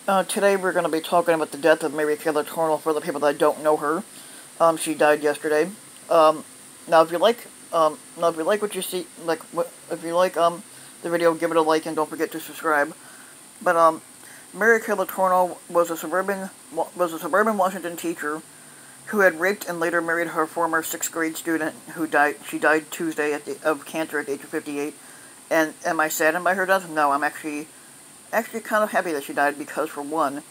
Today we're going to be talking about the death of Mary Taylor Tornell for the people that don't know her. She died yesterday. Now if you like, what you see, if you like, the video, give it a like and don't forget to subscribe. But, Mary Taylor Tornell was a suburban Washington teacher who had raped and later married her former 6th grade student who died. She died Tuesday of cancer at the age of 58. And am I saddened by her death? No, I'm actually kind of happy that she died because, for one,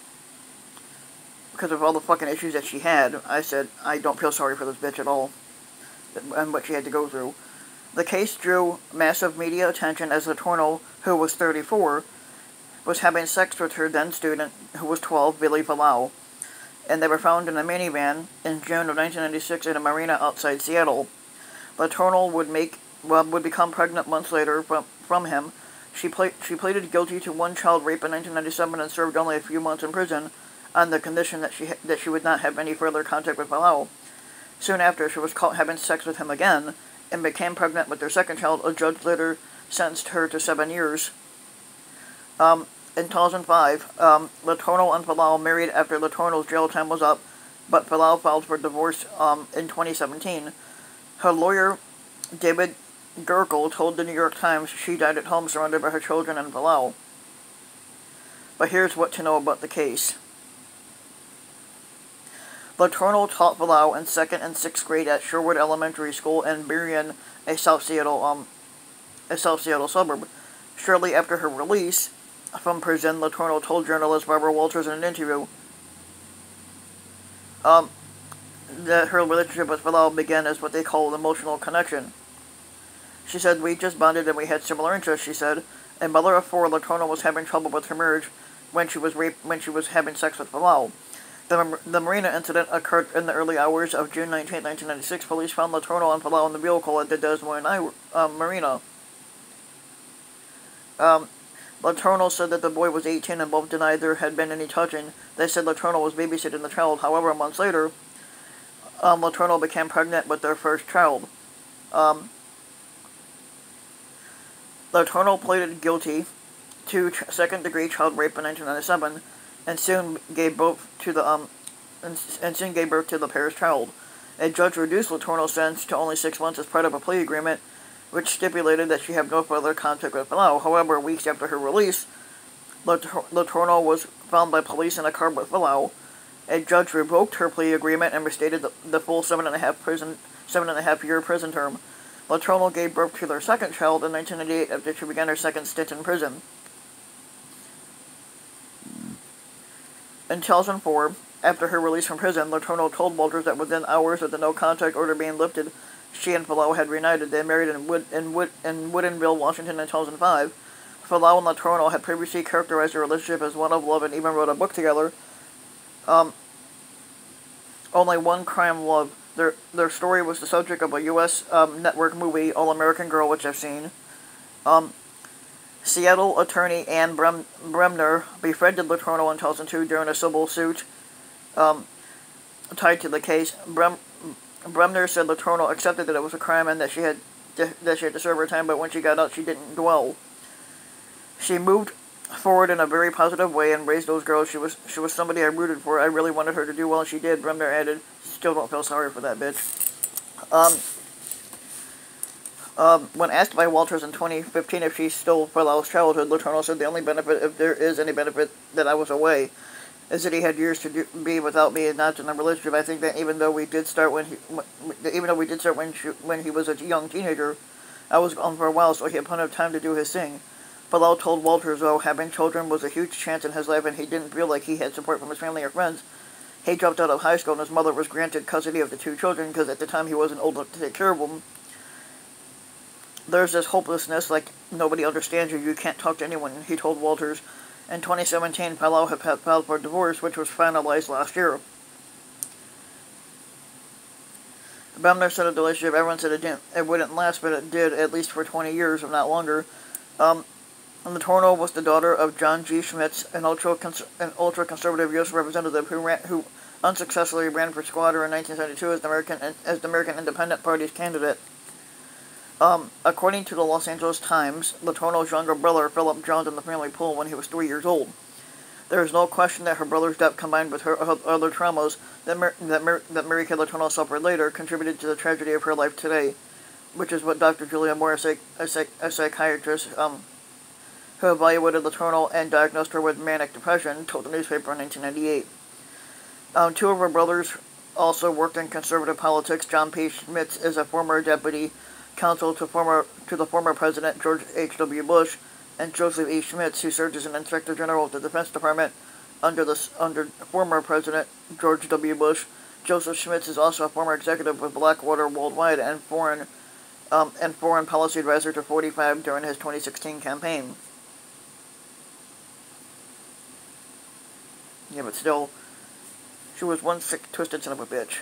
because of all the fucking issues that she had, I said, I don't feel sorry for this bitch at all, and what she had to go through. The case drew massive media attention as the Tornell, who was 34, was having sex with her then student, who was 12, Billy Vallau, and they were found in a minivan in June of 1996 in a marina outside Seattle. The Tornell would become pregnant months later from him. She pleaded guilty to one child rape in 1997 and served only a few months in prison on the condition that she would not have any further contact with Vallau. Soon after, she was caught having sex with him again and became pregnant with their second child. A judge later sentenced her to 7 years. In 2005, the Tornell and Vallau married after the Tornell's jail time was up, but Vallau filed for divorce in 2017. Her lawyer, David Gerkel, told the New York Times she died at home surrounded by her children and Vallau. But here's what to know about the case. The Tornell taught Vallau in 2nd and 6th grade at Sherwood Elementary School in Burien, a South Seattle suburb. Shortly after her release from prison, the Tornell told journalist Barbara Walters in an interview that her relationship with Vallau began as what they call an emotional connection. She said, "We just bonded and we had similar interests," she said. A mother of 4, the Tornell was having trouble with her marriage when she was having sex with Vallau. The marina incident occurred in the early hours of June 19, 1996. Police found the Tornell and Vallau in the vehicle at the Des Moines Marina. The Tornell said that the boy was 18 and both denied there had been any touching. They said the Tornell was babysitting the child. However, months later, the Tornell became pregnant with their first child. The Tornell pleaded guilty to second-degree child rape in 1997, and soon gave birth to the pair's child. A judge reduced the Tornell's sentence to only 6 months as part of a plea agreement, which stipulated that she have no further contact with Vallau. However, weeks after her release, the Tornell was found by police in a car with Vallau. A judge revoked her plea agreement and restated the full 7.5-year prison term. The Tornell gave birth to their second child in 1998 after she began her second stint in prison. In 2004, after her release from prison, the Tornell told Walters that within hours of the no-contact order being lifted, she and Vallau had reunited. They married in Woodinville, Washington in 2005. Vallau and the Tornell had previously characterized their relationship as one of love and even wrote a book together. Only One Crime Love. Their story was the subject of a U.S. network movie, All American Girl, which I've seen. Seattle attorney Ann Bremner befriended the Tornell in 2002 during a civil suit tied to the case. Bremner said the Tornell accepted that it was a crime and that she had to serve her time, but when she got out, she didn't dwell. She moved forward in a very positive way and raised those girls. She was somebody I rooted for. I really wanted her to do well, and she did. Bremner added, "Still don't feel sorry for that bitch." When asked by Walters in 2015 if she stole Vallau's childhood, the Tornell said, "The only benefit, if there is any benefit, that I was away, is that he had years to be without me and not in a relationship. I think that even though we did start when he was a young teenager, I was gone for a while, so he had plenty of time to do his thing." Vallau told Walters, though, having children was a huge chance in his life and he didn't feel like he had support from his family or friends. He dropped out of high school and his mother was granted custody of the 2 children because at the time he wasn't old enough to take care of them. "There's this hopelessness, like nobody understands you, you can't talk to anyone," he told Walters. In 2017, Vallau had filed for divorce, which was finalized last year. Bremner said of the relationship, everyone said it wouldn't last, but it did, at least for 20 years, if not longer. And the Tornell was the daughter of John G. Schmitz, an ultra-conservative U.S. representative who unsuccessfully ran for squatter in 1972 as the American Independent Party's candidate. According to the Los Angeles Times, the Tornell's younger brother, Philip, drowned in the family pool when he was 3 years old. There is no question that her brother's death, combined with her other traumas that Mary Kay Letourneau suffered later, contributed to the tragedy of her life today, which is what Dr. Julia Moore, a psychiatrist who evaluated Letourneau and diagnosed her with manic depression, told the newspaper in 1998. Two of her brothers also worked in conservative politics. John P. Schmitz is a former deputy counsel to the former President George H.W. Bush, and Joseph E. Schmitz, who served as an Inspector General of the Defense Department under former President George W. Bush. Joseph Schmitz is also a former executive with Blackwater Worldwide and foreign policy advisor to 45 during his 2016 campaign. Yeah, but still, she was one sick, twisted son of a bitch.